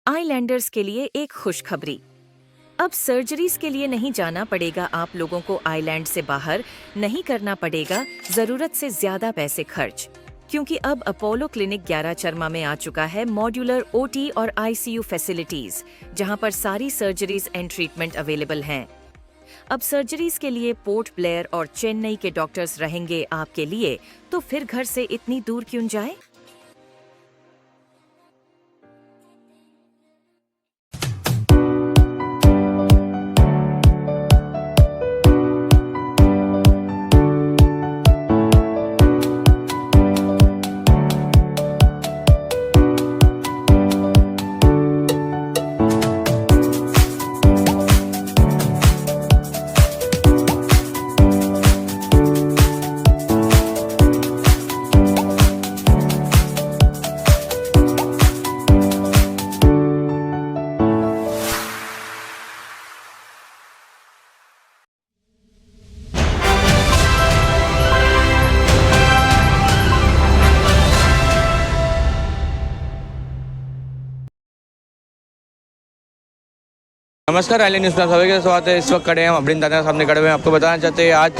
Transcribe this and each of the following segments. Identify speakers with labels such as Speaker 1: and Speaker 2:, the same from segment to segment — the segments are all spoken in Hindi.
Speaker 1: आईलैंडर्स के लिए एक खुशखबरी। अब सर्जरीज के लिए नहीं जाना पड़ेगा आप लोगों को, आइलैंड से बाहर नहीं करना पड़ेगा जरूरत से ज्यादा पैसे खर्च, क्योंकि अब अपोलो क्लिनिक 11 चरमा में आ चुका है मॉड्यूलर ओटी और आईसीयू फैसिलिटीज, जहां पर सारी सर्जरीज एंड ट्रीटमेंट अवेलेबल हैं। अब सर्जरीज के लिए पोर्ट ब्लेयर और चेन्नई के डॉक्टर्स रहेंगे आपके लिए, तो फिर घर से इतनी दूर क्यों जाए।
Speaker 2: नमस्कार, आइलैंड न्यूज़ में सभी का स्वागत है। इस वक्त खड़े हैं हम अपने दादा सामने खड़े हुए हैं। आपको बताना चाहते हैं आज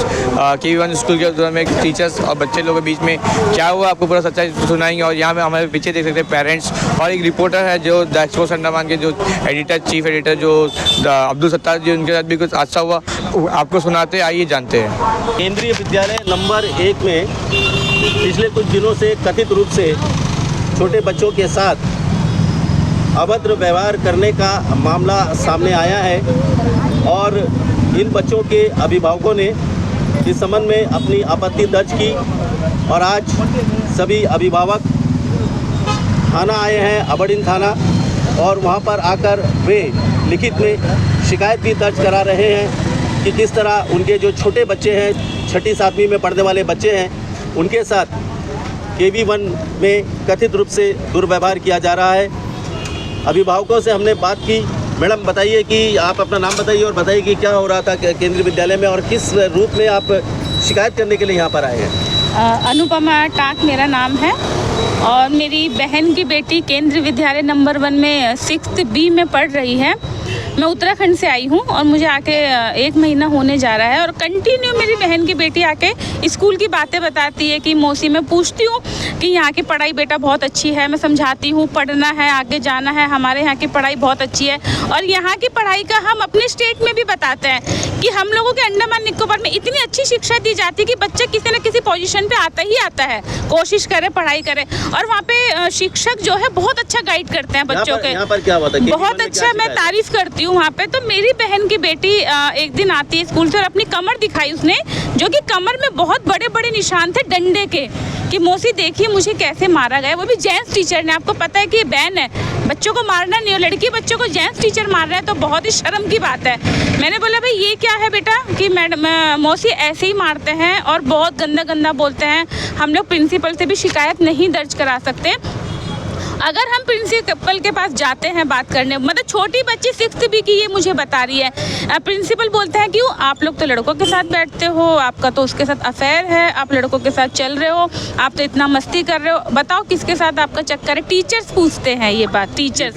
Speaker 2: KV1 स्कूल के दौरान में टीचर्स और बच्चे लोगों के बीच में क्या हुआ, आपको पूरा सच्चाई सुनाएंगे। और यहाँ पे हमारे पीछे देख सकते हैं पेरेंट्स और एक रिपोर्टर है जो द एक्सप्रेस अंडमान के जो एडिटर, चीफ एडिटर जो अब्दुल सत्तार जी, उनके साथ भी कुछ हादसा हुआ, आपको सुनाते हैं, आइए जानते हैं।
Speaker 3: केंद्रीय विद्यालय नंबर 1 में पिछले कुछ दिनों से कथित रूप से छोटे बच्चों के साथ अभद्र व्यवहार करने का मामला सामने आया है और इन बच्चों के अभिभावकों ने इस संबंध में अपनी आपत्ति दर्ज की और आज सभी अभिभावक थाना आए हैं, अबड़िन थाना, और वहां पर आकर वे लिखित में शिकायत भी दर्ज करा रहे हैं कि किस तरह उनके जो छोटे बच्चे हैं, 6ठी 7वीं में पढ़ने वाले बच्चे हैं, उनके साथ KV1 में कथित रूप से दुर्व्यवहार किया जा रहा है। अभिभावकों से हमने बात की। मैडम बताइए कि आप अपना नाम बताइए और बताइए कि क्या हो रहा था केंद्रीय विद्यालय में और किस रूप में आप शिकायत करने के लिए यहाँ पर आए हैं।
Speaker 4: अनुपमा टाक मेरा नाम है और मेरी बहन की बेटी केंद्रीय विद्यालय नंबर 1 में 6th B में पढ़ रही है। मैं उत्तराखंड से आई हूँ और मुझे आके 1 महीना होने जा रहा है और कंटिन्यू मेरी बहन की बेटी आके स्कूल की बातें बताती है कि मौसी, मैं पूछती हूँ कि यहाँ की पढ़ाई बेटा बहुत अच्छी है, मैं समझाती हूँ पढ़ना है, आगे जाना है, हमारे यहाँ की पढ़ाई बहुत अच्छी है। और यहाँ की पढ़ाई का हम अपने स्टेट में भी बताते हैं कि हम लोगों के अंडमान निकोबार में इतनी अच्छी शिक्षा दी जाती है कि बच्चा किसी न किसी पोजीशन पे आता ही आता है, कोशिश करे, पढ़ाई करे। और वहाँ पे शिक्षक जो है बहुत अच्छा गाइड करते हैं बच्चों के।
Speaker 3: यहाँ पर क्या हुआ था?
Speaker 4: बहुत अच्छा, मैं तारीफ करती हूँ वहाँ पे। तो मेरी बहन की बेटी एक दिन आती है स्कूल से और अपनी कमर दिखाई उसने, जो कि कमर में बहुत बड़े बड़े निशान थे डंडे के, कि मौसी देखिए मुझे कैसे मारा गया। वो भी जेंट्स टीचर ने। आपको पता है कि ये बैन है, बच्चों को मारना नहीं हो, लड़की बच्चों को जेंट्स टीचर मार रहा है तो बहुत ही शर्म की बात है। मैंने बोला भाई ये क्या है बेटा, कि मैडम मौसी ऐसे ही मारते हैं और बहुत गंदा गंदा बोलते हैं, हम लोग प्रिंसिपल से भी शिकायत नहीं दर्ज करा सकते। अगर हम प्रिंसिपल के पास जाते हैं बात करने, मतलब छोटी बच्ची 6th B की ये मुझे बता रही है, प्रिंसिपल बोलते हैं क्यों आप लोग तो लड़कों के साथ बैठते हो, आपका तो उसके साथ अफेयर है, आप लड़कों के साथ चल रहे हो, आप तो इतना मस्ती कर रहे हो, बताओ किसके साथ आपका चक्कर है। टीचर्स पूछते हैं ये बात, टीचर्स,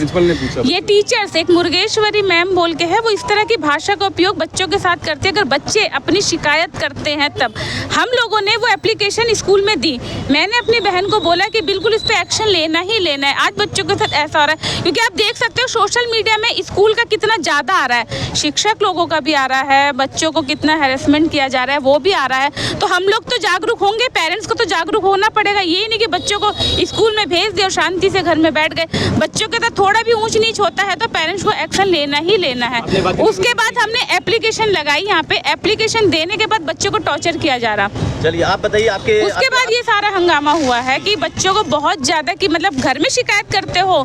Speaker 4: ये टीचर्स, एक मुर्गेश्वरी मैम बोल के है, वो इस तरह की भाषा का उपयोग बच्चों के साथ करते हैं। अगर बच्चे अपनी शिकायत करते हैं तब हम लोगों ने वो एप्लीकेशन स्कूल में दी। मैंने अपनी बहन को बोला कि बिल्कुल इस पर एक्शन लेना ही लेना है। आज बच्चों के साथ ऐसा हो रहा है, क्योंकि आप देख सकते हो सोशल मीडिया में स्कूल का कितना ज़्यादा आ रहा है, शिक्षक लोगों का भी आ रहा है, बच्चों को कितना हैरेसमेंट किया जा रहा है वो भी आ रहा है। तो हम लोग तो जागरूक होंगे, पेरेंट्स को तो जागरूक होना पड़ेगा। ये नहीं कि बच्चों को स्कूल में भेज दिए और शांति से घर में बैठ गए। बच्चों के साथ थोड़ा भी ऊंच नीच होता है तो पेरेंट्स को एक्शन लेना ही लेना है। उसके बाद हमने एप्लीकेशन लगाई, यहाँ पे एप्लीकेशन देने के बाद बच्चों को टॉर्चर किया जा रहा।
Speaker 3: चलिए आप बताइए आपके।
Speaker 4: उसके बाद ये सारा हंगामा हुआ है कि बच्चों को बहुत ज़्यादा, कि मतलब घर में शिकायत करते हो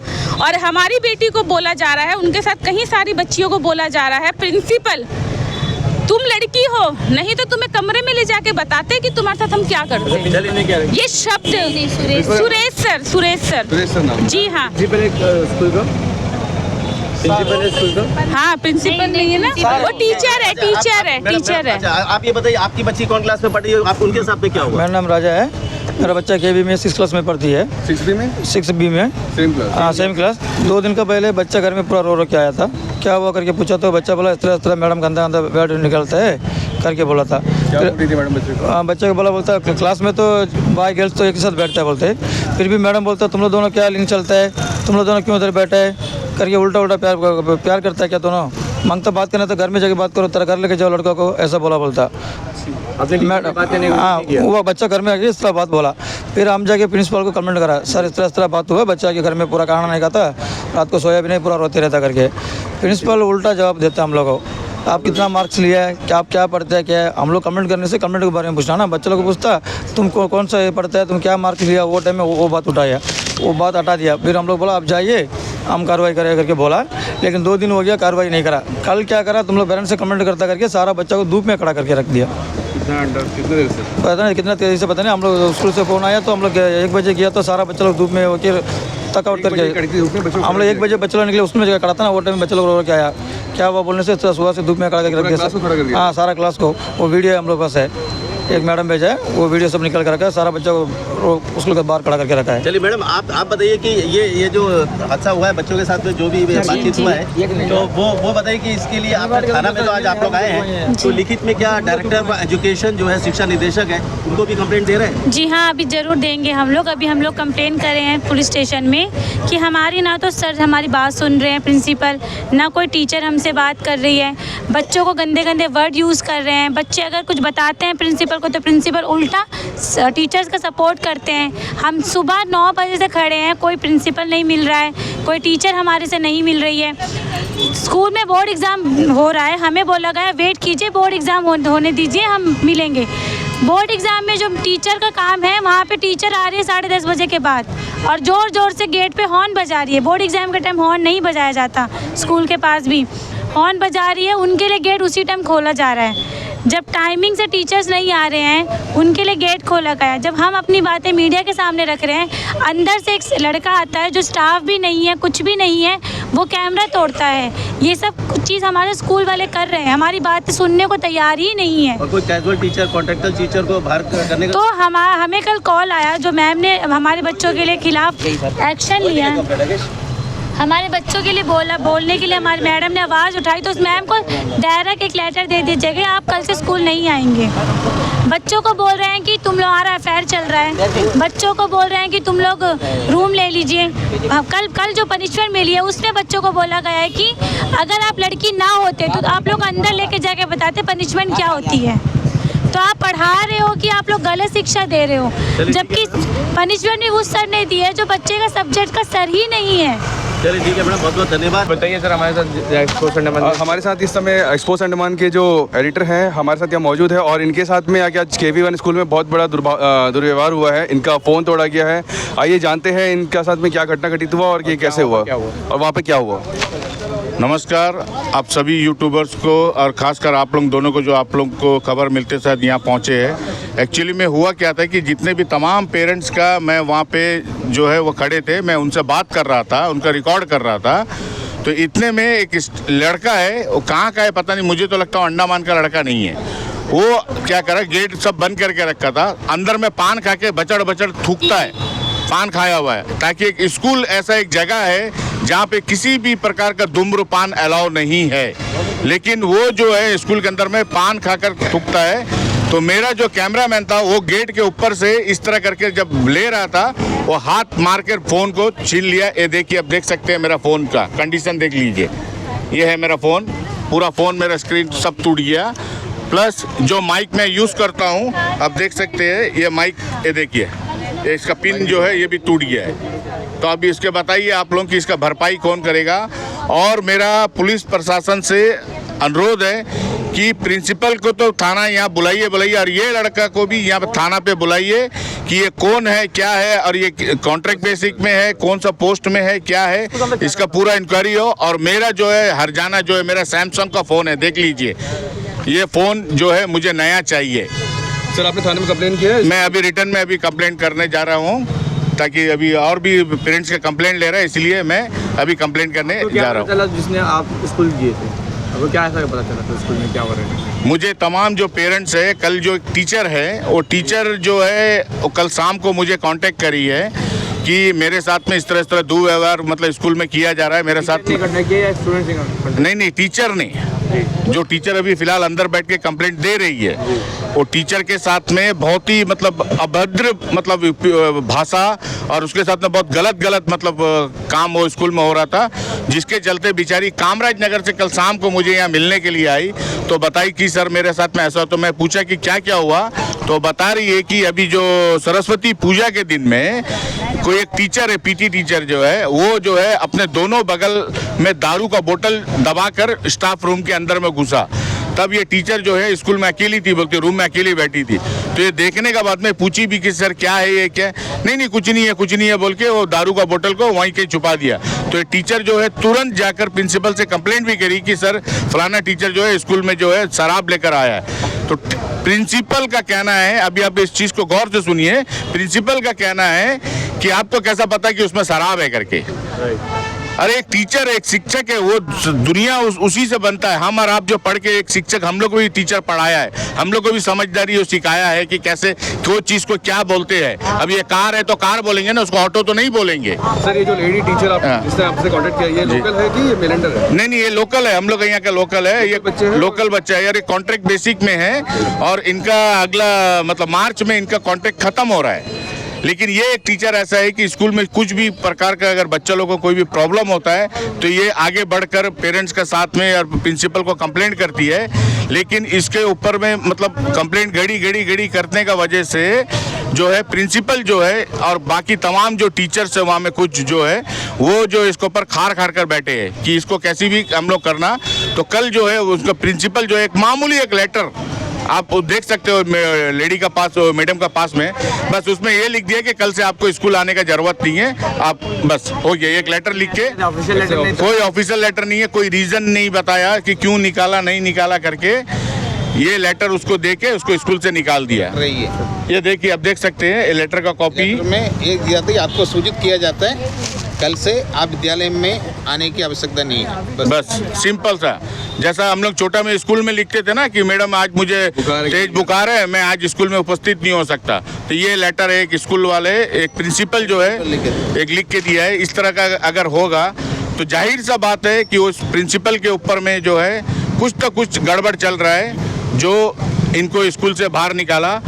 Speaker 4: और हमारी बेटी को बोला जा रहा है, उनके साथ कहीं सारी बच्चियों को बोला जा रहा है, प्रिंसिपल तुम लड़की हो, नहीं तो तुम्हें कमरे में ले जाके बताते कि तुम्हारे साथ हम क्या करते हैं। ये शब्द सुरेश सर जी हाँ,
Speaker 3: प्रिंसिपल है स्कूल का?
Speaker 4: हाँ प्रिंसिपल नहीं है ना, वो टीचर है।
Speaker 3: अच्छा, आप ये बताइए आपकी बच्ची कौन क्लास में पढ़ी है, आप उनके साथ में क्या हुआ?
Speaker 5: मेरा नाम राजा है। मेरा बच्चा केवी में 6 क्लास में पढ़ती है।
Speaker 6: 6B में
Speaker 5: 6B में
Speaker 6: सेम क्लास।
Speaker 5: हाँ सेम क्लास। 2 दिन का पहले बच्चा घर में पूरा रो के आया था। क्या हुआ करके पूछा तो बच्चा बोला इस तरह मैडम गंदा गंदा वर्ड निकलता है करके बोला था।
Speaker 6: क्या बोलती थी मैडम बच्चे को?
Speaker 5: बच्चे को बोलता क्लास में तो बॉय गर्ल्स तो एक ही साथ बैठता है बोलते, फिर भी मैडम बोलता तुम लोग दोनों क्या लिंक चलता है, तुम लोग दोनों क्यों उधर बैठे है करके उल्टा प्यार करता है क्या दोनों, मांगता बात करना तो घर में जाके बात करो, तेरा घर लेके जाओ लड़का को, ऐसा बोलता। मैडम हाँ वो बच्चा घर में आके इस तरह बात बोला। फिर हम जाके प्रिंसिपल को कमेंट करा, सर इस तरह बात हुआ, बच्चा के घर में पूरा खाना नहीं खाता, रात को सोया भी नहीं, पूरा रोते रहता करके। प्रिंसिपल उल्टा जवाब देता हम लोगों को, आप कितना मार्क्स लिया है, क्या आप क्या पढ़ते हैं, क्या है। हम लोग कमेंट करने से कमेंट के बारे में पूछना ना, बच्चे लोग को पूछता तुम कौन सा ये पढ़ता है, तुम क्या मार्क्स लिया, वो टाइम में वो बात उठाया, वो बात हटा दिया। फिर हम लोग बोला आप जाइए हम कार्रवाई करें करके बोला, लेकिन 2 दिन हो गया कार्रवाई नहीं करा। कल क्या करा, तुम लोग पेरेंट्स से कमेंट करता करके सारा बच्चा को धूप में खड़ा करके रख दिया।
Speaker 6: कितने देर से?
Speaker 5: पता नहीं कितना तेज़ी से, पता नहीं। हम लोग स्कूल से फ़ोन आया तो हम लोग 1 बजे गया तो सारा बच्चा लोग धूप में होकर थकआउट करके हम लोग 1 बजे बच्चे लोग निकले, उसमें जगह खड़ा था ना, वो टाइम में बच्चे लोग रो के आया। क्या हुआ बोलने से सुबह से धूप में खड़ा करके रख दिया। हाँ सारा क्लास को, वो वीडियो हम लोग पास है, एक मैडम भेजा है, वो वीडियो सब निकल कर रखा है, सारा बच्चा को स्कूल के बाहर खड़ा करके रखा है।
Speaker 3: चलिए मैडम आप बताइए कि ये जो हादसा हुआ है बच्चों के साथ में जो भी बातचीत हुआ है, तो वो बताइए कि इसके लिए आप थाना में तो आज आप लोग आए हैं, तो लिखित में क्या डायरेक्टर ऑफ एजुकेशन जो है शिक्षा निदेशक है उनको भी कंप्लेंट दे रहे हैं?
Speaker 7: जी हाँ, अभी ज़रूर देंगे हम लोग। अभी हम लोग कंप्लेन कर रहे हैं पुलिस स्टेशन में कि हमारी ना तो सर हमारी बात सुन रहे हैं प्रिंसिपल, ना कोई टीचर हमसे बात कर रही है, बच्चों को गंदे गंदे वर्ड यूज़ कर रहे हैं। बच्चे अगर कुछ बताते हैं प्रिंसिपल को तो प्रिंसिपल उल्टा टीचर्स का सपोर्ट करते हैं। हम सुबह 9 बजे से खड़े हैं, कोई प्रिंसिपल नहीं मिल रहा है, कोई टीचर हमारे से नहीं मिल रही है। स्कूल में बोर्ड एग्ज़ाम हो रहा है, हमें बोला गया वेट कीजिए, बोर्ड एग्ज़ाम होने दीजिए, हम मिलेंगे। बोर्ड एग्ज़ाम में जो टीचर का काम है, वहाँ पे टीचर आ रही है 10:30 बजे के बाद और ज़ोर ज़ोर से गेट पे हॉर्न बजा रही है। बोर्ड एग्ज़ाम के टाइम हॉर्न नहीं बजाया जाता, स्कूल के पास भी हॉर्न बजा रही है, उनके लिए गेट उसी टाइम खोला जा रहा है। जब टाइमिंग से टीचर्स नहीं आ रहे हैं, उनके लिए गेट खोला गया। जब हम अपनी बातें मीडिया के सामने रख रहे हैं, अंदर से एक लड़का आता है जो स्टाफ भी नहीं है, कुछ भी नहीं है, वो कैमरा तोड़ता है। ये सब चीज़ हमारे स्कूल वाले कर रहे हैं, हमारी बात सुनने को तैयार ही नहीं है।
Speaker 3: और कोई कैजुअल टीचर, कॉन्ट्रैक्चुअल टीचर को बाहर करने का
Speaker 7: तो हमें कल कॉल आया, जो मैम ने हमारे बच्चों के लिए खिलाफ एक्शन लिया, हमारे बच्चों के लिए बोलने के लिए हमारी मैडम ने आवाज़ उठाई, तो उस मैम को डायरेक्ट एक लेटर दे दीजिएगा आप कल से स्कूल नहीं आएंगे। बच्चों को बोल रहे हैं कि तुम लोग हमारा अफेयर चल रहा है, बच्चों को बोल रहे हैं कि तुम लोग रूम ले लीजिए। कल जो पनिशमेंट मिली है उसमें बच्चों को बोला गया है कि अगर आप लड़की ना होते तो आप लोग अंदर लेके जाके बताते पनिशमेंट क्या होती है। तो आप पढ़ा रहे हो कि आप लोग गलत शिक्षा दे रहे हो, जबकि पनिशमेंट भी उस सर ने दी है जो बच्चे का सब्जेक्ट का सर ही नहीं है।
Speaker 3: चलिए ठीक है मैडम, बहुत बहुत धन्यवाद।
Speaker 2: बताइए सर, हमारे साथ एक्सपोर्ट्स अंडमान
Speaker 6: हमारे साथ इस समय एक्सपोर्ट्स अंडमान के जो एडिटर हैं हमारे साथ यहाँ मौजूद है, और इनके साथ में आके आज KV1 स्कूल में बहुत बड़ा दुर्व्यवहार हुआ है, इनका फ़ोन तोड़ा गया है। आइए जानते हैं इनके साथ में क्या घटना घटित हुआ और ये कैसे हुआ और वहाँ पे क्या हुआ।
Speaker 8: नमस्कार आप सभी यूट्यूबर्स को, और ख़ासकर आप लोग दोनों को जो आप लोग को खबर मिलते साथ यहाँ पहुँचे हैं। एक्चुअली में हुआ क्या था कि जितने भी तमाम पेरेंट्स का मैं वहाँ पे जो है वो खड़े थे, मैं उनसे बात कर रहा था, उनका रिकॉर्ड कर रहा था। तो इतने में एक लड़का है, वो कहाँ का है पता नहीं, मुझे तो लगता है अंडमान का लड़का नहीं है। वो क्या करा, गेट सब बंद करके रखा था, अंदर में पान खा के बचड़ बचड़ थूकता है, पान खाया हुआ है। ताकि एक स्कूल ऐसा एक जगह है जहाँ पे किसी भी प्रकार का धूम्रपान अलाउ नहीं है, लेकिन वो जो है स्कूल के अंदर में पान खाकर थूकता है। तो मेरा जो कैमरामैन था वो गेट के ऊपर से इस तरह करके जब ले रहा था, वो हाथ मार कर फ़ोन को छीन लिया। ये देखिए, अब देख सकते हैं मेरा फ़ोन का कंडीशन देख लीजिए, ये है मेरा फ़ोन, पूरा फ़ोन मेरा स्क्रीन सब टूट गया। प्लस जो माइक मैं यूज़ करता हूँ, अब देख सकते हैं ये माइक, ये देखिए इसका पिन जो है ये भी टूट गया है। तो अभी इसके बताइए आप लोग कि इसका भरपाई कौन करेगा। और मेरा पुलिस प्रशासन से अनुरोध है कि प्रिंसिपल को तो थाना यहाँ बुलाइए, और ये लड़का को भी यहाँ थाना पे बुलाइए कि ये कौन है, क्या है, और ये कॉन्ट्रैक्ट बेसिक में है, कौन सा पोस्ट में है, क्या है, इसका पूरा इंक्वायरी हो। और मेरा जो है हरजाना जो है मेरा सैमसंग का फ़ोन है, देख लीजिए, ये फ़ोन जो है मुझे नया चाहिए।
Speaker 6: सर आपने थाने में कंप्लेन किया है?
Speaker 8: मैं अभी रिटर्न में अभी कंप्लेंट करने जा रहा हूँ, ताकि अभी और भी पेरेंट्स के कंप्लेंट ले रहे हैं, इसलिए मैं अभी कंप्लेंट करने जा रहा हूँ।
Speaker 2: जिसने आप स्कूल दिए थे आपको क्या ऐसा पता चला था स्कूल में क्या हो रहा है?
Speaker 8: मुझे तमाम जो पेरेंट्स है, कल जो एक टीचर है, वो टीचर जो है वो कल शाम को मुझे कांटेक्ट करी है कि मेरे साथ में इस तरह दुर्व्यवहार मतलब स्कूल में किया जा रहा है मेरे साथ में। नहीं, टीचर ने, जो टीचर अभी फिलहाल अंदर बैठ के कंप्लेंट दे रही है, वो टीचर के साथ में बहुत ही मतलब अभद्र मतलब भाषा और उसके साथ में बहुत गलत मतलब काम वो स्कूल में हो रहा था, जिसके चलते बेचारी कामराज नगर से कल शाम को मुझे यहाँ मिलने के लिए आई तो बताई कि सर मेरे साथ में ऐसा। तो मैं पूछा कि क्या हुआ, तो बता रही है कि अभी जो सरस्वती पूजा के दिन में कोई एक टीचर है, पीटी टीचर जो है, वो जो है अपने दोनों बगल में दारू का बोतल दबाकर स्टाफ रूम के अंदर में घुसा। तब ये टीचर जो है स्कूल में अकेली थी, बोलते रूम में अकेली बैठी थी। तो ये देखने का बाद में पूछी भी कि सर क्या है ये, क्या? नहीं कुछ नहीं है बोल के वो दारू का बोतल को वहीं कहीं छुपा दिया। तो ये टीचर जो है तुरंत जाकर प्रिंसिपल से कंप्लेंट भी करी कि सर फलाना टीचर जो है स्कूल में जो है शराब लेकर आया है। तो प्रिंसिपल का कहना है, अभी आप इस चीज़ को गौर से सुनिए, प्रिंसिपल का कहना है कि आपको कैसा पता कि उसमें शराब है करके। अरे एक टीचर, एक शिक्षक है, वो दुनिया उसी से बनता है। हम और आप जो पढ़ के एक शिक्षक, हम लोग को भी टीचर पढ़ाया है, हम लोग को भी समझदारी और सिखाया है कि कैसे कोई चीज़ को क्या बोलते हैं। अब ये कार है तो कार बोलेंगे ना, उसको ऑटो तो नहीं बोलेंगे।
Speaker 6: सर ये जो लेडी टीचर जिसने आपसे कांटेक्ट किया, ये लोकल है कि ये मिलेंडर है?
Speaker 8: नहीं, ये लोकल है, हम लोग यहाँ का लोकल है। ये लोकल बच्चा है यार, ये कॉन्ट्रैक्ट बेसिक में है और इनका अगला मतलब मार्च में इनका कॉन्ट्रैक्ट खत्म हो रहा है। लेकिन ये एक टीचर ऐसा है कि स्कूल में कुछ भी प्रकार का अगर बच्चा लोगों को कोई भी प्रॉब्लम होता है तो ये आगे बढ़कर पेरेंट्स का साथ में और प्रिंसिपल को कंप्लेंट करती है। लेकिन इसके ऊपर में मतलब कंप्लेंट घड़ी करने का वजह से जो है प्रिंसिपल जो है और बाकी तमाम जो टीचर्स है वहाँ में कुछ जो है वो जो इसके ऊपर खार कर बैठे हैं कि इसको कैसी भी हम लोग करना। तो कल जो है उसका प्रिंसिपल जो है एक मामूली एक लेटर आप देख सकते हो लेडी का पास, मैडम का पास में, बस उसमें ये लिख दिया कि कल से आपको स्कूल आने का जरूरत नहीं है, आप बस हो गया। एक लेटर लिख के, कोई ऑफिशियल लेटर नहीं है, कोई रीजन नहीं बताया कि क्यों निकाला नहीं निकाला करके, ये लेटर उसको दे के उसको स्कूल से निकाल दिया। ये देखिए, आप देख सकते हैं ये लेटर का कॉपी
Speaker 9: में एक दिया था, आपको सूचित किया जाता है कल से आप विद्यालय में आने की आवश्यकता नहीं है। बस
Speaker 8: सिंपल सा, जैसा हम लोग छोटा में स्कूल में लिखते थे ना कि मैडम आज मुझे तेज बुखार है, मैं आज स्कूल में उपस्थित नहीं हो सकता। तो ये लेटर एक स्कूल वाले, एक प्रिंसिपल जो है एक लिख के दिया है। इस तरह का अगर होगा तो जाहिर सा बात है कि उस प्रिंसिपल के ऊपर में जो है कुछ तो कुछ गड़बड़ चल रहा है जो इनको स्कूल से बाहर निकाला।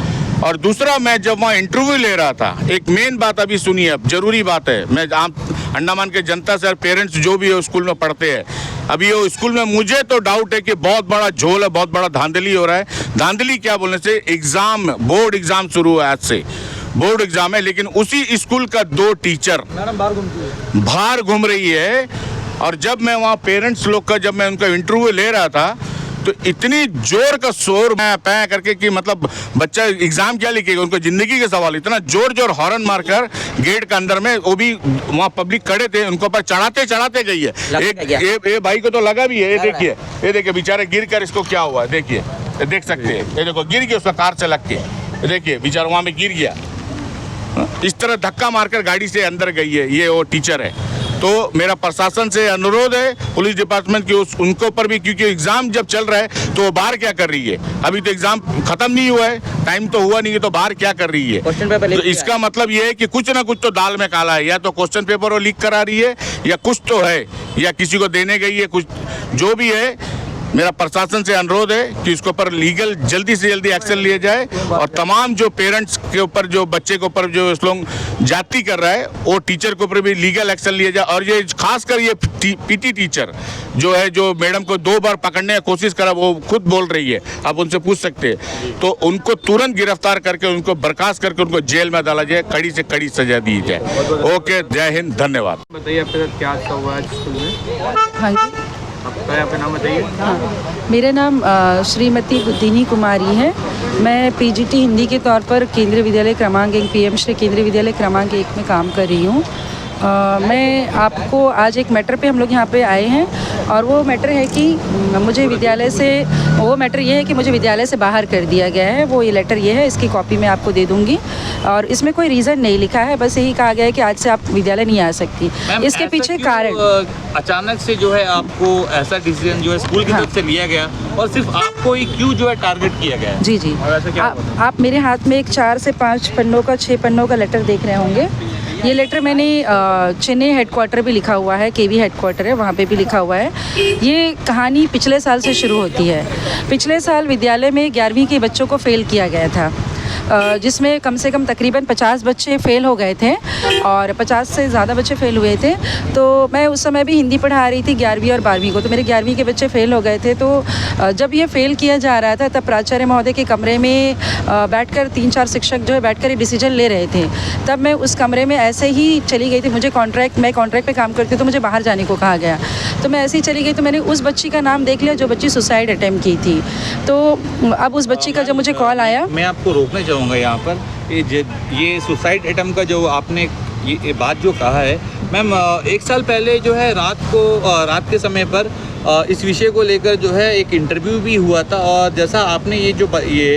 Speaker 8: और दूसरा, मैं जब वहाँ इंटरव्यू ले रहा था, एक मेन बात अभी सुनिए, अब जरूरी बात है, मैं आप अंडमान के जनता से और पेरेंट्स जो भी है स्कूल में पढ़ते हैं, अभी वो स्कूल में मुझे तो डाउट है कि बहुत बड़ा झोल है, बहुत बड़ा धांधली हो रहा है। धांधली क्या बोलने से, एग्जाम, बोर्ड एग्जाम शुरू है, आज से बोर्ड एग्जाम है, लेकिन उसी स्कूल का 2 टीचर बाहर घूम रही है। और जब मैं वहाँ पेरेंट्स लोग का जब मैं उनका इंटरव्यू ले रहा था तो इतनी जोर का शोर पै करके कि मतलब बच्चा एग्जाम क्या लिखेगा, उनको जिंदगी के सवाल, इतना जोर हॉर्न मारकर गेट के अंदर में, वो भी वहाँ पब्लिक खड़े थे, उनको पर चढ़ाते गई है। एक भाई को तो लगा भी है, ये देखिए बेचारे गिर कर, इसको क्या हुआ देखिए, देख सकते हैं, ये देखो गिर गया उसका कार से लग के, देखिए बेचारा वहाँ में गिर गया, इस तरह धक्का मारकर गाड़ी से अंदर गई है, ये वो टीचर है। तो मेरा प्रशासन से अनुरोध है, पुलिस डिपार्टमेंट की, उनको पर भी, क्योंकि एग्जाम जब चल रहा है तो वो बाहर क्या कर रही है, अभी तो एग्जाम खत्म नहीं हुआ है, टाइम तो हुआ नहीं है, तो बाहर क्या कर रही है। तो इसका मतलब ये है कि कुछ ना कुछ तो दाल में काला है, या तो क्वेश्चन पेपर वो लीक करा रही है, या कुछ तो है, या किसी को देने गई है, कुछ जो भी है। मेरा प्रशासन से अनुरोध है कि इसके ऊपर लीगल जल्दी से जल्दी एक्शन लिया जाए और तमाम जो पेरेंट्स के ऊपर, जो बच्चे के ऊपर जो इस लोग जाति कर रहा है, वो टीचर के ऊपर भी लीगल एक्शन लिया जाए। और ये खासकर ये पीटी टीचर जो है, जो मैडम को 2 बार पकड़ने की कोशिश करा, वो खुद बोल रही है, आप उनसे पूछ सकते हैं, तो उनको तुरंत गिरफ्तार करके उनको बर्खास्त करके उनको जेल में डाला जाए, कड़ी से कड़ी सजा दी जाए। ओके, जय हिंद, धन्यवाद।
Speaker 2: बताइए आपके साथ क्या हुआ आज स्कूल में?
Speaker 10: हाँ जी,
Speaker 2: आपका नाम बताइए।
Speaker 10: हाँ, मेरा नाम श्रीमती बुद्धिनी कुमारी है। मैं पीजीटी हिंदी के तौर पर केंद्रीय विद्यालय क्रमांक 1 PM श्री केंद्रीय विद्यालय क्रमांक 1 में काम कर रही हूँ। मैं आपको आज एक मैटर पे हम लोग यहाँ पे आए हैं और वो मैटर है कि मुझे विद्यालय से मुझे विद्यालय से बाहर कर दिया गया है। वो ये लेटर ये है, इसकी कॉपी मैं आपको दे दूँगी और इसमें कोई रीज़न नहीं लिखा है, बस यही कहा गया है कि आज से आप विद्यालय नहीं आ सकती। इसके पीछे कारण
Speaker 11: अचानक से जो है आपको ऐसा डिसीजन जो है स्कूल की तरफ से लिया गया और सिर्फ आपको ही क्यों जो है टारगेट किया गया है?
Speaker 10: जी जी, आप मेरे हाथ में एक 4 से 5 पन्नों का 6 पन्नों का लेटर देख रहे होंगे। ये लेटर मैंने चेन्नई हेडक्वार्टर भी लिखा हुआ है, केवी हेडक्वार्टर है, वहाँ पे भी लिखा हुआ है। ये कहानी पिछले साल से शुरू होती है। पिछले साल विद्यालय में 11वीं के बच्चों को फेल किया गया था, जिसमें कम से कम तकरीबन 50 बच्चे फ़ेल हो गए थे और 50 से ज़्यादा बच्चे फ़ेल हुए थे। तो मैं उस समय भी हिंदी पढ़ा रही थी 11वीं और 12वीं को, तो मेरे 11वीं के बच्चे फ़ेल हो गए थे। तो जब ये फ़ेल किया जा रहा था तब प्राचार्य महोदय के कमरे में बैठकर 3-4 शिक्षक जो है बैठकर ये डिसीजन ले रहे थे। तब मैं उस कमरे में ऐसे ही चली गई थी। मैं कॉन्ट्रैक्ट पे काम करती हूँ तो मुझे बाहर जाने को कहा गया, तो मैं ऐसे ही चली गई। तो मैंने उस बच्ची का नाम देख लिया जो बच्ची सुसाइड अटैम्प्ट की थी। तो अब उस बच्ची का जब मुझे कॉल आया,
Speaker 11: मैं आपको रोकना चाहूँगा यहाँ पर। ये सुसाइड अटैम्प्ट का जो आपने ये बात जो कहा है मैम, 1 साल पहले जो है रात के समय पर इस विषय को लेकर जो है एक इंटरव्यू भी हुआ था और जैसा आपने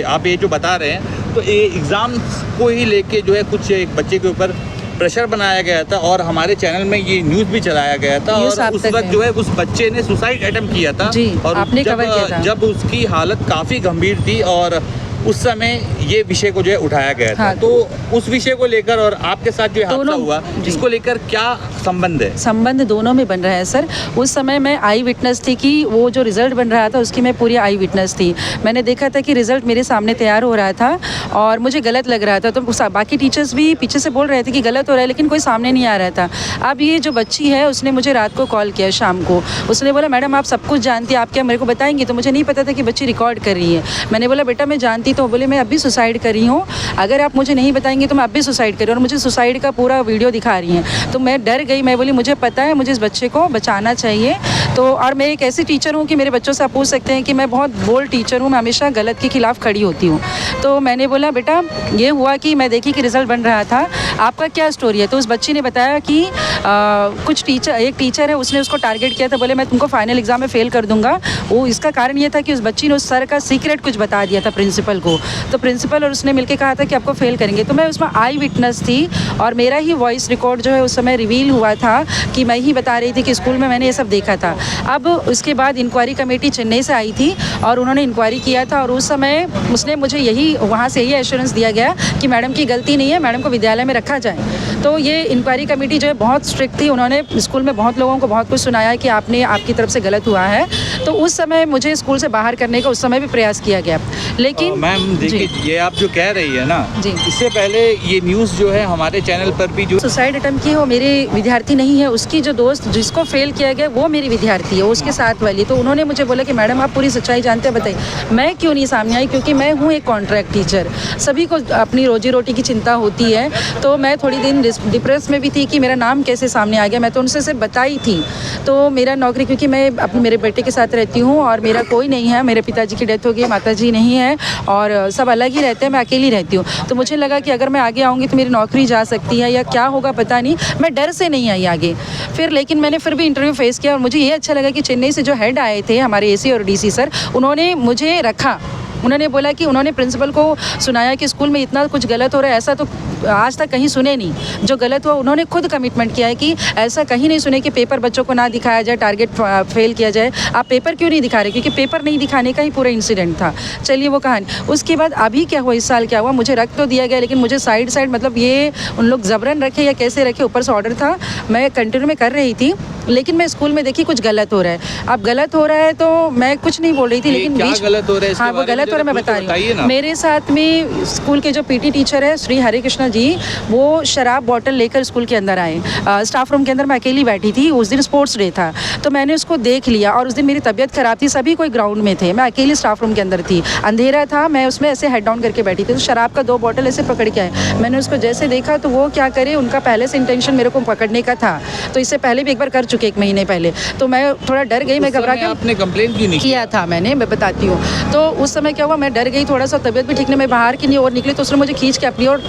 Speaker 11: आप ये जो बता रहे हैं, तो ये एग्ज़ाम को ही लेके जो है कुछ एक बच्चे के ऊपर प्रेशर बनाया गया था और हमारे चैनल में ये न्यूज़ भी चलाया गया था और उस वक्त जो है उस बच्चे ने सुसाइड अटेम्प्ट किया था और
Speaker 10: आपने कवर किया था।
Speaker 11: जब उसकी हालत काफ़ी गंभीर थी और उस समय ये विषय को जो है उठाया गया था। तो उस विषय को लेकर और आपके साथ जो हादसा हुआ, इसको लेकर क्या संबंध है?
Speaker 10: संबंध दोनों में बन रहा है सर। उस समय मैं आई विटनेस थी कि वो जो रिज़ल्ट बन रहा था उसकी मैं पूरी आई विटनेस थी। मैंने देखा था कि रिज़ल्ट मेरे सामने तैयार हो रहा था और मुझे गलत लग रहा था। तो बाकी टीचर्स भी पीछे से बोल रहे थे कि गलत हो रहा है, लेकिन कोई सामने नहीं आ रहा था। अब ये जो बच्ची है उसने मुझे रात को कॉल किया, शाम को। उसने बोला मैडम आप सब कुछ जानती हैं, आप क्या मेरे को बताएंगी? तो मुझे नहीं पता था कि बच्ची रिकॉर्ड कर रही है। मैंने बोला बेटा मैं जानती, तो बोले मैं अभी सुसाइड कर रही हूँ, अगर आप मुझे नहीं बताएंगे तो मैं अब भी सुसाइड कर रही हूँ। और मुझे सुसाइड का पूरा वीडियो दिखा रही हैं। तो मैं डर गई, मैं बोली मुझे पता है मुझे इस बच्चे को बचाना चाहिए। तो और मैं एक ऐसी टीचर हूँ कि मेरे बच्चों से आप पूछ सकते हैं कि मैं बहुत बोल्ड टीचर हूँ, मैं हमेशा गलत के खिलाफ खड़ी होती हूँ। तो मैंने बोला बेटा ये हुआ कि मैं देखी कि रिज़ल्ट बन रहा था, आपका क्या स्टोरी है? तो उस बच्ची ने बताया कि एक टीचर है उसने उसको टारगेट किया था, बोले मैं तुमको फाइनल एग्जाम में फ़ेल कर दूंगा। वो इसका कारण ये था कि उस बच्ची ने उस सर का सीक्रेट कुछ बता दिया था प्रिंसिपल को। तो प्रिंसिपल और उसने मिलकर कहा था कि आपको फेल करेंगे। तो मैं उसमें आई विटनेस थी और मेरा ही वॉइस रिकॉर्ड जो है उस समय रिवील हुआ था कि मैं ही बता रही थी कि स्कूल में मैंने ये सब देखा था। अब उसके बाद इंक्वायरी कमेटी चेन्नई से आई थी और उन्होंने इंक्वायरी किया था और उस समय उसने मुझे वहाँ से यही एश्योरेंस दिया गया कि मैडम की गलती नहीं है, मैडम को विद्यालय में रखा जाए। तो ये इंक्वायरी कमेटी जो है बहुत स्ट्रिक्ट थी, उन्होंने स्कूल में बहुत लोगों को बहुत कुछ सुनाया कि आपकी तरफ से गलत हुआ है। तो उस समय मुझे स्कूल से बाहर करने का उस समय भी प्रयास किया गया, लेकिन
Speaker 11: मैम देखिए ये आप जो कह रही है ना
Speaker 10: जी,
Speaker 11: इससे पहले ये न्यूज़ जो है हमारे चैनल पर भी जो
Speaker 10: सुसाइड अटेम्प्ट की, वो मेरे विद्यार्थी नहीं है, उसकी जो दोस्त जिसको फेल किया गया वो मेरी विद्यार्थी है, उसके साथ वाली। तो उन्होंने मुझे बोला कि मैडम आप पूरी सच्चाई जानते हैं, बताइए। मैं क्यों नहीं सामने आई? क्योंकि मैं हूँ एक कॉन्ट्रैक्ट टीचर, सभी को अपनी रोजी रोटी की चिंता होती है। तो मैं थोड़ी दिन डिप्रेस में भी थी कि मेरा नाम कैसे सामने आ गया। मैं तो उनसे सिर्फ बताई थी। तो मेरा नौकरी, क्योंकि मैं अपने मेरे बेटे के साथ रहती हूँ और मेरा कोई नहीं है, मेरे पिताजी की डेथ हो गई, माताजी नहीं है और सब अलग ही रहते हैं, मैं अकेली रहती हूँ। तो मुझे लगा कि अगर मैं आगे आऊँगी तो मेरी नौकरी जा सकती है या क्या होगा पता नहीं। मैं डर से नहीं आई आगे फिर, लेकिन मैंने फिर भी इंटरव्यू फेस किया और मुझे ये अच्छा लगा कि चेन्नई से जो हेड आए थे हमारे एसी और डीसी सर, उन्होंने मुझे रखा। उन्होंने बोला कि उन्होंने प्रिंसिपल को सुनाया कि स्कूल में इतना कुछ गलत हो रहा है, ऐसा तो आज तक कहीं सुने नहीं। जो गलत हुआ उन्होंने खुद कमिटमेंट किया है कि ऐसा कहीं नहीं सुने कि पेपर बच्चों को ना दिखाया जाए, टारगेट फेल किया जाए। आप पेपर क्यों नहीं दिखा रहे? क्योंकि पेपर नहीं दिखाने का ही पूरा इंसिडेंट था। चलिए वो कहानी। उसके बाद अभी क्या हुआ, इस साल क्या हुआ, मुझे रख तो दिया गया, लेकिन मुझे साइड मतलब ये उन लोग जबरन रखे या कैसे रखे, ऊपर से ऑर्डर था, मैं कंटिन्यू में कर रही थी, लेकिन मैं स्कूल में देखी कुछ गलत हो रहा है। अब गलत हो रहा है तो मैं कुछ नहीं बोल रही थी, लेकिन
Speaker 11: क्या गलत हो रहा है?
Speaker 10: हाँ वो गलत हो रहा है, मैं बता रही हूँ। मेरे साथ में स्कूल के जो पीटी टीचर है श्री हरे कृष्णा जी, वो शराब बॉटल लेकर स्कूल के अंदर आए। स्टाफ रूम के अंदर मैं अकेली बैठी थी, उस दिन स्पोर्ट्स डे था, तो मैंने उसको देख लिया और उस दिन मेरी तबीयत खराब थी, सभी कोई ग्राउंड में थे, मैं अकेली स्टाफ रूम के अंदर थी, अंधेरा था, मैं उसमें ऐसे हेड डाउन करके बैठी थी। तो शराब का 2 बॉटल ऐसे पकड़ के आए, मैंने उसको जैसे देखा तो वो क्या करे, उनका पहले से इंटेंशन मेरे को पकड़ने का था। तो इससे पहले भी एक बार कर चुके 1 महीने पहले। तो मैं थोड़ा डर गई, मैं घबरा गई।
Speaker 11: आपने कंप्लेंट क्यों नहीं
Speaker 10: किया था? मैं बताती हूँ। तो उस समय क्या हुआ, मैं डर गई थोड़ा सा, तबीयत भी ठीक नहीं, मैं बाहर की नहीं और निकली, तो उसने मुझे खींच के अपनी और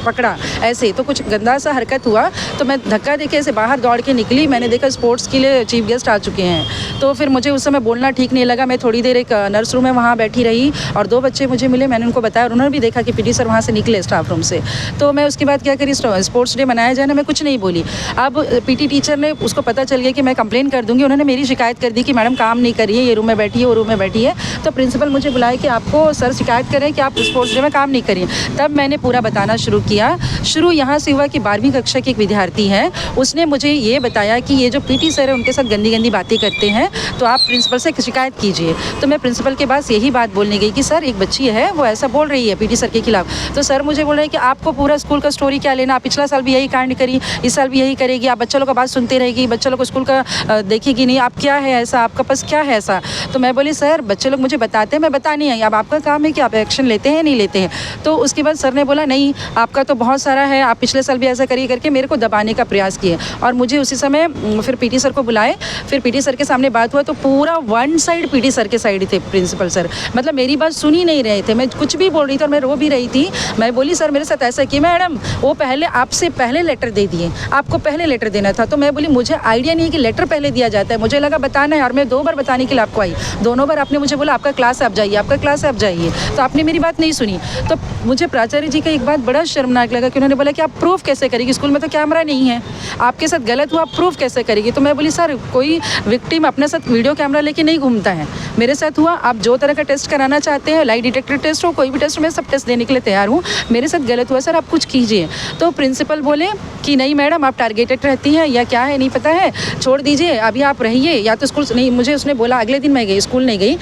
Speaker 10: पकड़ा ऐसे, तो कुछ गंदा सा हरकत हुआ, तो मैं धक्का देके ऐसे बाहर दौड़ के निकली। मैंने देखा स्पोर्ट्स के लिए चीफ गेस्ट आ चुके हैं, तो फिर मुझे उस समय बोलना ठीक नहीं लगा। मैं थोड़ी देर एक नर्स रूम में वहाँ बैठी रही और 2 बच्चे मुझे मिले, मैंने उनको बताया और उन्होंने भी देखा कि पीटी सर वहाँ से निकले स्टाफ रूम से। तो मैं उसके बाद क्या करी, स्पोर्ट्स डे मनाया जाए ना, मैं कुछ नहीं बोली। अब पीटी टीचर ने, उसको पता चल गया कि मैं कंप्लेन कर दूंगी, उन्होंने मेरी शिकायत कर दी कि मैडम काम नहीं कर रही है, ये रूम में बैठी है, वो रूम में बैठी है। तो प्रिंसिपल मुझे बुलाए कि आपको सर शिकायत करें कि आप स्पोर्ट्स डे में काम नहीं करिए। तब मैंने पूरा बताना शुरू किया। शुरू यहाँ से हुआ कि 12वीं कक्षा की एक विद्यार्थी है, उसने मुझे ये बताया कि ये जो पीटी सर है उनके साथ गंदी गंदी बातें करते हैं, तो आप प्रिंसिपल से शिकायत कीजिए। तो मैं प्रिंसिपल के पास यही बात बोलने गई कि सर एक बच्ची है वो ऐसा बोल रही है पीटी सर के खिलाफ। तो सर मुझे बोल रहे हैं कि आपको पूरा स्कूल का स्टोरी क्या लेना, आप पिछला साल भी यही कांड करी, इस साल भी यही करेगी, आप बच्चों लोग का बात सुनते रहेगी, बच्चों लोग को स्कूल का देखेगी नहीं, आप क्या है ऐसा, आपका पास क्या है ऐसा। तो मैं बोली सर बच्चे लोग मुझे बताते हैं, मैं बता नहीं आई, अब आपका काम है कि आप एक्शन लेते हैं नहीं लेते हैं। तो उसके बाद सर ने बोला नहीं आपका तो बहुत सारा है, आप पिछले साल भी ऐसा करिए करके मेरे को दबाने का प्रयास किए। और मुझे उसी समय फिर पीटी सर को बुलाए, फिर पीटी सर के सामने बात हुआ तो पूरा वन साइड पीटी सर के साइड थे प्रिंसिपल सर, मतलब मेरी बात सुन ही नहीं रहे थे। मैं कुछ भी बोल रही थी और मैं रो भी रही थी। मैं बोली सर मेरे साथ ऐसा कि मैडम वो पहले आपसे पहले लेटर दे दिए, आपको पहले लेटर देना था। तो मैं बोली मुझे आइडिया नहीं है कि लेटर पहले दिया जाता है, मुझे लगा बताना है और मैं 2 बार बताने के लिए आपको आई। दोनों बार आपने मुझे बोला आपका क्लास है आप जाइए, आपका क्लास है आप जाइए, तो आपने मेरी बात नहीं सुनी। तो मुझे प्राचार्य जी का एक बात बड़ा शर्मनाक लगा कि उन्होंने बोला कि आप प्रूफ कैसे करेगी, स्कूल में तो कैमरा नहीं है, आपके साथ गलत हुआ आप प्रूफ कैसे करेगी। तो मैं बोली सर कोई विक्टिम अपने साथ वीडियो कैमरा लेके नहीं घूमता है, मेरे साथ हुआ, आप जो तरह का टेस्ट कराना चाहते हैं, लाई डिटेक्टर टेस्ट हो कोई भी टेस्ट, मैं सब टेस्ट देने के लिए तैयार हूँ, मेरे साथ गलत हुआ सर आप कुछ कीजिए। तो प्रिंसिपल बोले कि नहीं मैडम आप टारगेटेड रहती हैं या क्या है नहीं पता है, छोड़ दीजिए अभी आप रहिए, या तो स्कूल नहीं। मुझे उसने बोला अगले दिन मैं गई, स्कूल नहीं गई,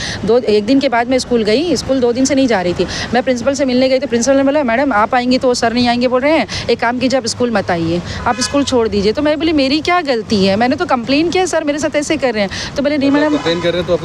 Speaker 10: 1 दिन के बाद मैं स्कूल गई, स्कूल 2 दिन से नहीं जा रही थी। मैं प्रिंसिपल से मिलने गई तो प्रिंसिपल ने बोला मैडम आप आएंगी तो सर नहीं आएंगे बोल रहे हैं, एक काम कीजिए आप स्कूल मत आइए, आप स्कूल छोड़ दीजिए। तो मैं बोली मेरी क्या गलती है, मैंने तो कंप्लेन किया सर मेरे साथ ऐसे कर रहे हैं। तो बोले नहीं मैडम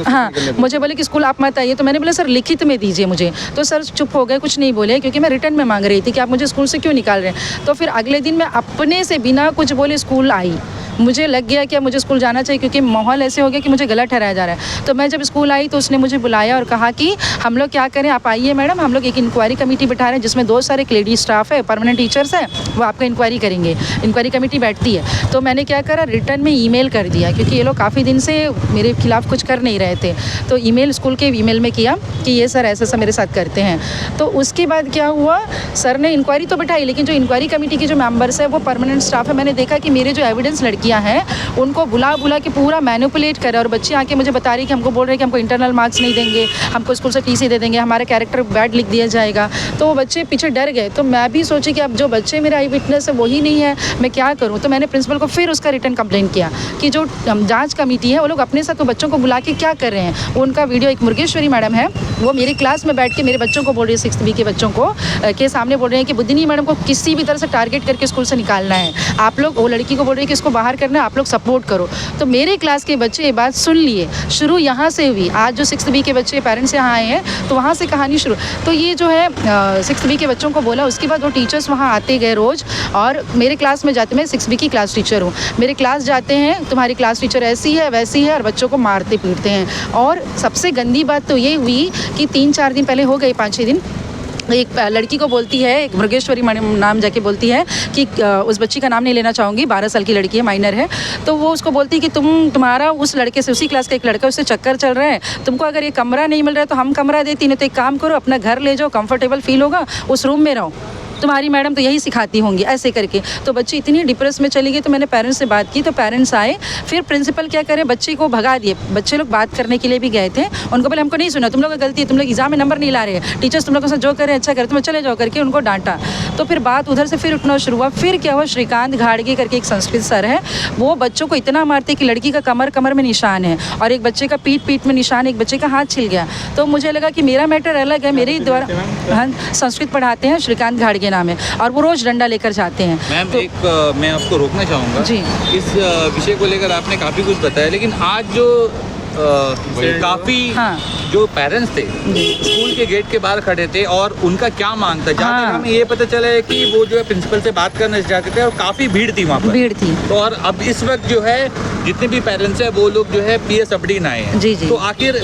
Speaker 10: हाँ, मुझे बोले कि स्कूल आप मत आइए। तो मैंने बोला सर लिखित में दीजिए मुझे। तो सर चुप हो गए, कुछ नहीं बोले, क्योंकि मैं रिटर्न में मांग रही थी कि आप मुझे स्कूल से क्यों निकाल रहे हैं। तो फिर अगले दिन मैं अपने से बिना कुछ बोले स्कूल आई, मुझे लग गया कि अब मुझे स्कूल जाना चाहिए क्योंकि माहौल ऐसे हो गया कि मुझे गलत ठहराया जा रहा है। तो मैं जब स्कूल आई तो उसने मुझे बुलाया और कहा कि हम लोग क्या करें, आप आइए मैडम, हम लोग एक इंक्वायरी कमेटी बिठा रहे हैं जिसमें 2 सारे लेडी स्टाफ है, परमानेंट टीचर्स है, वो आपका इंक्वायरी करेंगे, इंक्वायरी कमेटी बैठती है। तो मैंने क्या करा, रिटर्न में ईमेल कर दिया, क्योंकि ये लोग काफ़ी दिन से मेरे खिलाफ कुछ कर नहीं रहे थे। तो ईमेल स्कूल के ईमेल में किया कि ये सर ऐसा मेरे साथ करते हैं। तो उसके बाद क्या हुआ, सर ने इंक्वायरी तो बिठाई, लेकिन जो इंक्वायरी कमेटी के जो मेंबर्स है वो परमानेंट स्टाफ है। मैंने देखा कि मेरे जो एविडेंस लड़कियाँ हैं उनको बुला के पूरा मैनिपुलेट करे, और बच्चे आके मुझे बता रही कि हमको बोल रहे हैं कि हमको इंटरनल मार्क्स नहीं देंगे, हमको स्कूल से टीसी दे देंगे, हमारा कैरेक्टर बैड लिख दिया जाएगा। तो वो बच्चे पीछे डर गए। तो मैं भी सोची कि अब जो बच्चे मेरे आई विटनेस है वही नहीं है, मैं क्या करूँ। तो मैंने प्रिंसिपल को फिर उसका रिटर्न कंप्लेंट किया कि जो जाँच कमेटी है वो लोग अपने साथ तो बच्चों को बुला के क्या कर रहे हैं। उनका वीडियो एक मुर्गेश्वरी मैडम है, वो मेरी क्लास में बैठ के मेरे बच्चों को बोल रही है, 6th B के बच्चों को के सामने बोल रहे हैं कि बुद्धिनी मैडम को किसी भी तरह से टारगेट करके स्कूल से निकालना है, आप लोग, वो लड़की को बोल रही है कि इसको बाहर करना है, आप लोग सपोर्ट करो। तो मेरे क्लास के बच्चे ये बात सुन लिए, शुरू यहाँ से हुई। आज जो 6th B के बच्चे पेरेंट्स यहाँ आए हैं तो वहाँ से कहानी शुरू। तो ये जो है 6th B के बच्चों को बोला, उसके बाद वो टीचर्स वहाँ आते गए रोज़, और मेरे क्लास में जाते, मैं 6th B की क्लास टीचर हूँ, मेरे क्लास जाते हैं तुम्हारी क्लास टीचर ऐसी है वैसी है, और बच्चों को मारते पीटते हैं। और सबसे गंदी बात तो ये हुई कि 3-4 दिन पहले हो गए, 5-6 दिन, एक लड़की को बोलती है, एक मुर्गेश्वरी नाम जाके बोलती है कि उस बच्ची का नाम नहीं लेना चाहूँगी, 12 साल की लड़की है, माइनर है। तो वो उसको बोलती है कि तुम्हारा उस लड़के से, उसी क्लास का एक लड़का, उससे चक्कर चल रहा है, तुमको अगर ये कमरा नहीं मिल रहा है तो हम कमरा देती, नहीं तो एक काम करो अपना घर ले जाओ, कंफर्टेबल फील होगा, उस रूम में रहो, तुम्हारी मैडम तो यही सिखाती होंगी, ऐसे करके। तो बच्ची इतनी डिप्रेस में चली गई। तो मैंने पेरेंट्स से बात की, तो पेरेंट्स आए, फिर प्रिंसिपल क्या करे, बच्चे को भगा दिए। बच्चे लोग बात करने के लिए भी गए थे, उनको बोले हमको नहीं सुना, तुम लोग की गलती है, तुम लोग एग्जाम में नंबर नहीं ला रहे हैं, टीचर्स तुम लोग के साथ जो करे अच्छा करे, तुम चले जाओ करके उनको डांटा। तो फिर बात उधर से फिर उठना शुरू हुआ। फिर क्या हुआ, श्रीकांत घाड़गे करके एक संस्कृत सर है, वो बच्चों को इतना मारते कि लड़की का कमर में निशान है, और एक बच्चे का पीठ में निशान, एक बच्चे का हाथ छिल गया। तो मुझे लगा कि मेरा मैटर अलग है, मेरे ही द्वारा, हाँ, संस्कृत पढ़ाते हैं, श्रीकांत घाड़गे नाम है, और वो रोज डंडा लेकर जाते हैं।
Speaker 11: मैम तो मैं आपको रोकना चाहूँगा
Speaker 10: जी,
Speaker 11: इस विषय को लेकर आपने काफ़ी कुछ बताया, लेकिन आज जो काफ़ी
Speaker 10: हाँ।
Speaker 11: जो पेरेंट्स थे स्कूल के गेट के बाहर खड़े थे और उनका क्या मांग था, जहाँ तक हमें ये पता चला है कि वो जो है प्रिंसिपल से बात करना चाहते थे और काफ़ी भीड़ थी वहाँ पर।
Speaker 10: भीड़ थी।
Speaker 11: तो और अब इस वक्त जो है जितने भी पेरेंट्स हैं वो लोग जो है PS अपडीन आए हैं।
Speaker 10: जी, जी।
Speaker 11: तो आखिर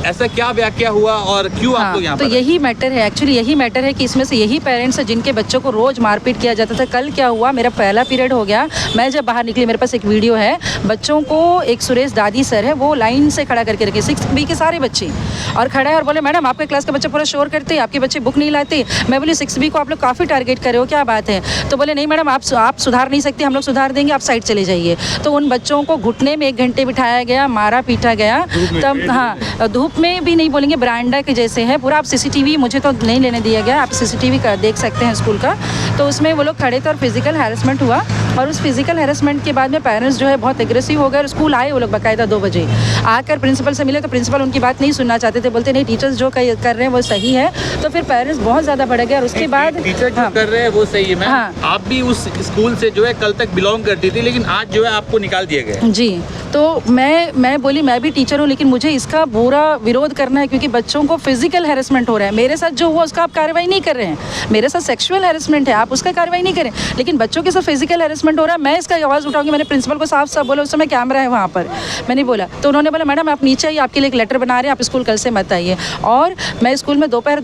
Speaker 11: ऐसा क्या व्याख्या हुआ और क्यों आप लोग यहाँ
Speaker 10: तो
Speaker 11: पर?
Speaker 10: यही मैटर है, एक्चुअली यही मैटर है कि इसमें से यही पेरेंट्स हैं जिनके बच्चों को रोज मारपीट किया जाता था। कल क्या हुआ, मेरा पहला पीरियड हो गया, मैं जब बाहर निकली मेरे पास एक वीडियो है, बच्चों को एक सुरेश दादी सर है वो लाइन से खड़ा करके रखे 6B के सारे बच्चे, और खड़ा है और बोले मैडम आपके क्लास का बच्चा पूरा शोर करते, आपके बच्चे बुक नहीं लाते। मैं बोली 6B को आप लोग काफ़ी टारगेट कर रहे हो, क्या बात है? तो बोले नहीं मैडम आप सुधार नहीं सकते, हम लोग सुधार देंगे, आप साइड चले जाइए। तो उन बच्चों को घुटने में 1 घंटे बिठाया गया, मारा पीटा गया। तब हाँ, धूप में भी नहीं बोलेंगे, बरांडा के जैसे है पूरा। आप CCTV मुझे तो नहीं लेने दिया गया, आप CCTV का देख सकते हैं स्कूल का। तो उसमें वो लोग खड़े थे और फिजिकल हैरेसमेंट हुआ, और उस फिजिकल हैरेसमेंट के बाद में पेरेंट्स जो है बहुत एग्रेसिव हो गए और स्कूल आए वो लोग बाकायदा 2 बजे आकर प्रिंसिपल से मिले, तो प्रिंसिपल उनकी बात नहीं सुनना चाहते थे, बोलते नहीं टीचर्स जो कर रहे हैं वो सही है। तो फिर पेरेंट्स बहुत ज़्यादा बढ़ गए और उसके बाद
Speaker 11: टीचर जो कर रहे हैं वो सही है। मैम आप भी उस स्कूल से जो है कल तक बिलोंग करती थी, लेकिन आज जो है आपको निकाल दिया गया।
Speaker 10: जी, तो मैं बोली मैं भी टीचर हूँ, लेकिन मुझे इसका बुरा विरोध करना है क्योंकि बच्चों को फिजिकल हैरेसमेंट हो रहा है। मेरे साथ जो हुआ उसका आप कार्रवाई नहीं कर रहे हैं, मेरे साथ सेक्सुअल हैरेसमेंट है, आप उसका कार्रवाई नहीं करें, लेकिन बच्चों के साथ फिजिकल हैरेसमेंट हो रहा है, मैं इसका आवाज़ उठाऊंगी। मैंने प्रिंसिपल को साफ साफ बोला, उस समय कैमरा है वहाँ पर, मैंने बोला, तो उन्होंने बोला मैडम आप नीचे आइए, आपके लिए एक लेटर बना रहे हैं, आप स्कूल कल से मत आइए। और मैं स्कूल में दोपहर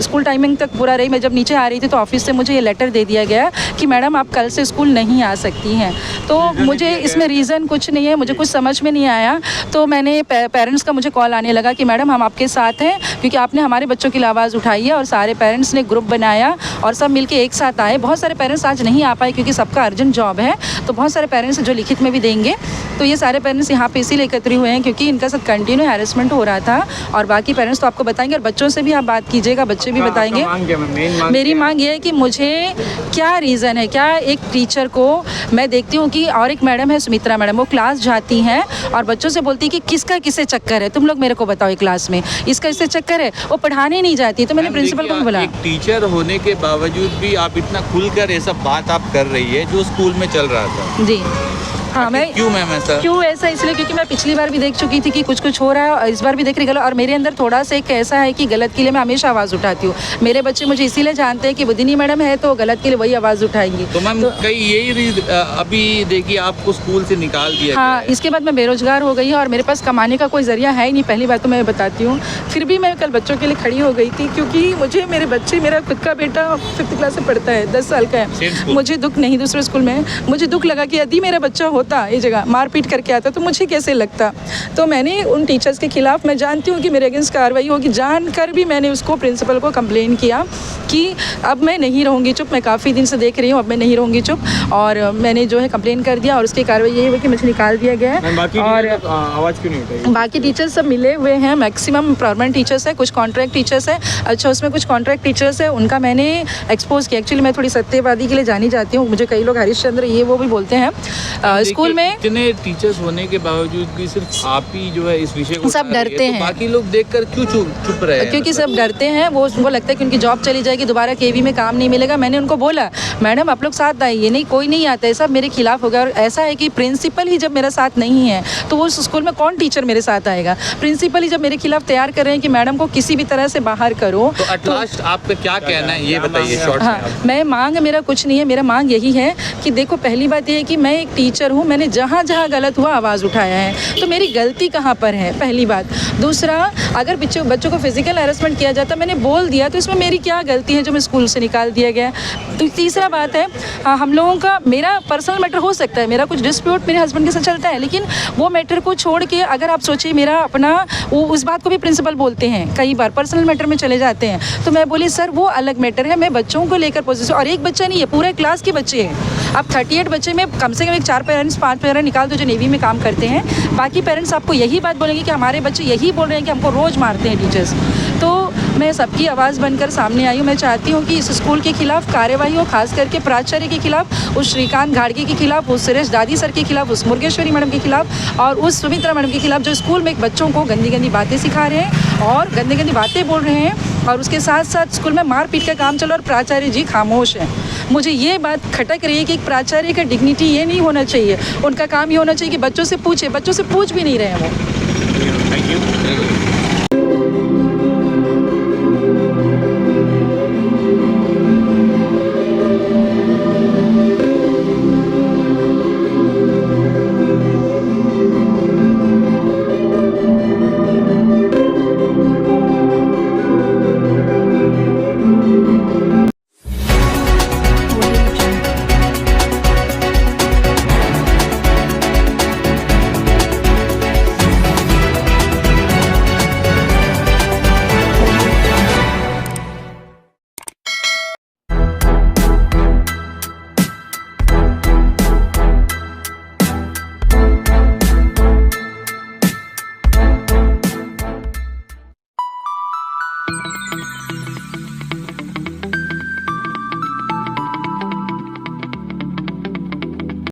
Speaker 10: स्कूल टाइमिंग तक पूरा रही, मैं जब नीचे आ रही थी तो ऑफिस से मुझे ये लेटर दे दिया गया कि मैडम आप कल से स्कूल नहीं आ सकती हैं। तो मुझे इसमें रीज़न कुछ नहीं है, मुझे कुछ समझ में नहीं आया। तो मैंने पेरेंट्स का मुझे कॉल आने लगा कि मैडम हम आपके साथ हैं, क्योंकि आपने हमारे बच्चों की आवाज़ उठाई है, और सारे पेरेंट्स ने ग्रुप बनाया और सब मिलके एक साथ आए। बहुत सारे पेरेंट्स आज नहीं आ पाए क्योंकि सबका अर्जेंट जॉब है, तो बहुत सारे पेरेंट्स जो लिखित में भी देंगे, तो ये सारे पेरेंट्स यहाँ पे इसीलिए एकत्र हुए हैं क्योंकि इनका साथ कंटिन्यू हैरेसमेंट हो रहा था। और बाकी पेरेंट्स तो आपको बताएंगे और बच्चों से भी आप बात कीजिएगा, बच्चे भी बताएंगे। मेरी मांग ये है कि मुझे क्या रीज़न है, क्या एक टीचर को मैं देखती हूँ कि, और एक मैडम है सुमित्रा मैडम, वो क्लास जाती हैं और बच्चों से बोलती है कि किसका किससे चक्कर है, तुम लोग मेरे को बताओ क्लास में इसका इससे चक्कर है, वो पढ़ाने नहीं जाती। तो मैंने प्रिंसिपल को भी बोला,
Speaker 11: एक टीचर होने के बावजूद भी आप इतना खुलकर ये सब बात आप कर रही है जो स्कूल में चल रहा था।
Speaker 10: जी हाँ, मैं
Speaker 11: क्यों मैम ऐसा
Speaker 10: इसलिए क्योंकि मैं पिछली बार भी देख चुकी थी कि कुछ हो रहा है और इस बार भी देख रही गलत। और मेरे अंदर थोड़ा सा एक ऐसा है कि गलत के लिए मैं हमेशा आवाज़ उठाती हूँ। मेरे बच्चे मुझे इसीलिए जानते हैं कि बुधिनी मैडम है तो गलत के लिए वही आवाज़ उठाएंगी।
Speaker 11: तो मैम कई यही अभी देखिए आपको स्कूल से निकाल दिया।
Speaker 10: हाँ, इसके बाद मैं बेरोजगार हो गई और मेरे पास कमाने का कोई जरिया है ही नहीं, पहली बात तो मैं बताती हूँ। फिर भी मैं कल बच्चों के लिए खड़ी हो गई थी क्योंकि मुझे मेरे बच्चे, मेरा खुद का बेटा 5th क्लास से पढ़ता है, 10 साल का है। मुझे दुख नहीं, दूसरे स्कूल में मुझे दुख लगा कि यदि मेरा बच्चा होता ये जगह मारपीट करके आता तो मुझे कैसे लगता। तो मैंने उन टीचर्स के खिलाफ, मैं जानती हूँ कि मेरे अगेंस्ट कार्रवाई होगी, जानकर भी मैंने उसको प्रिंसिपल को कंप्लेन किया कि अब मैं नहीं रहूँगी चुप। मैं काफ़ी दिन से देख रही हूँ, अब मैं नहीं रहूँगी चुप, और मैंने जो है कंप्लेन कर दिया और उसकी कार्रवाई यही हुई कि मुझे निकाल दिया गया है। और
Speaker 2: आवाज़ क्यों नहीं उठाई?
Speaker 10: बाकी टीचर्स सब मिले हुए हैं, मैक्सिमम परमानेंट टीचर्स है, कुछ कॉन्ट्रैक्ट टीचर्स है। अच्छा, उसमें कुछ कॉन्ट्रैक्ट टीचर्स है, उनका मैंने एक्सपोज किया। एक्चुअली मैं थोड़ी सत्यवादी के लिए जानी जाती हूँ, मुझे कई लोग हरीशचंद्र ये वो भी बोलते हैं। स्कूल में
Speaker 11: इतने टीचर्स होने के बावजूद भी सिर्फ आप ही जो है इस विषय को
Speaker 10: सब डरते हैं।
Speaker 11: तो बाकी लोग देखकर क्यों चुप रहे हैं?
Speaker 10: क्योंकि सब डरते हैं, वो उनको लगता है कि उनकी जॉब चली जाएगी, दोबारा केवी में काम नहीं मिलेगा। मैंने उनको बोला मैडम आप लोग साथ आइए, नहीं कोई नहीं आता है, सब मेरे खिलाफ हो गया। और ऐसा है कि प्रिंसिपल ही जब मेरा साथ नहीं है तो वो उस स्कूल में कौन टीचर मेरे साथ आएगा? प्रिंसिपल ही जब मेरे खिलाफ तैयार कर रहे हैं कि मैडम को किसी भी तरह से बाहर करो।
Speaker 11: तो एट लास्ट आपका क्या कहना है ये बताइए शॉर्ट में।
Speaker 10: हाँ, मैं मांग मेरा कुछ नहीं है, मेरा मांग यही है कि देखो, पहली बात ये है कि मैं एक टीचर हूँ, मैंने जहाँ जहाँ गलत हुआ आवाज़ उठाया है, तो मेरी गलती कहाँ पर है, पहली बात। दूसरा, अगर बच्चों को फिजिकल हैरेसमेंट किया जाता, मैंने बोल दिया, तो इसमें मेरी क्या गलती है जो मैं स्कूल से निकाल दिया गया। तो तीसरा बात है, हाँ, हम लोगों का, मेरा पर्सनल मैटर हो सकता है, मेरा कुछ डिस्प्यूट मेरे हस्बैंड के साथ चलता है, लेकिन वो मैटर को छोड़ के अगर आप सोचिए मेरा अपना, वो उस बात को भी प्रिंसिपल बोलते हैं, कई बार पर्सनल मैटर में चले जाते हैं। तो मैं बोली सर वो अलग मैटर है, मैं बच्चों को लेकर पोजिशन, और एक बच्चा नहीं है, पूरे क्लास के बच्चे हैं। अब 38 बच्चे में कम से कम एक 4 पेरेंट्स 5 पेरेंट्स निकाल दो जो नेवी में काम करते हैं। बाकी पेरेंट्स आपको यही बात बोलेंगे कि हमारे बच्चे यही बोल रहे हैं कि हमको रोज़ मारते हैं टीचर्स। तो मैं सबकी आवाज़ बनकर सामने आई हूँ। मैं चाहती हूँ कि इस स्कूल के खिलाफ कार्रवाई हो, खास करके प्राचार्य के खिलाफ, उस श्रीकांत घाड़गे के खिलाफ, उस सुरेश दादी सर के खिलाफ, उस मुर्गेश्वरी मैडम के खिलाफ, और उस सुमित्रा मैडम के खिलाफ जो स्कूल में बच्चों को गंदी गंदी बातें सिखा रहे हैं और गंदी गंदी बातें बोल रहे हैं, और उसके साथ साथ स्कूल में मारपीट का काम चल रहा है और प्राचार्य जी खामोश हैं। मुझे ये बात खटक रही है कि एक प्राचार्य का डिग्निटी ये नहीं होना चाहिए, उनका काम ये होना चाहिए कि बच्चों से पूछे, बच्चों से पूछ भी नहीं रहे हैं वो।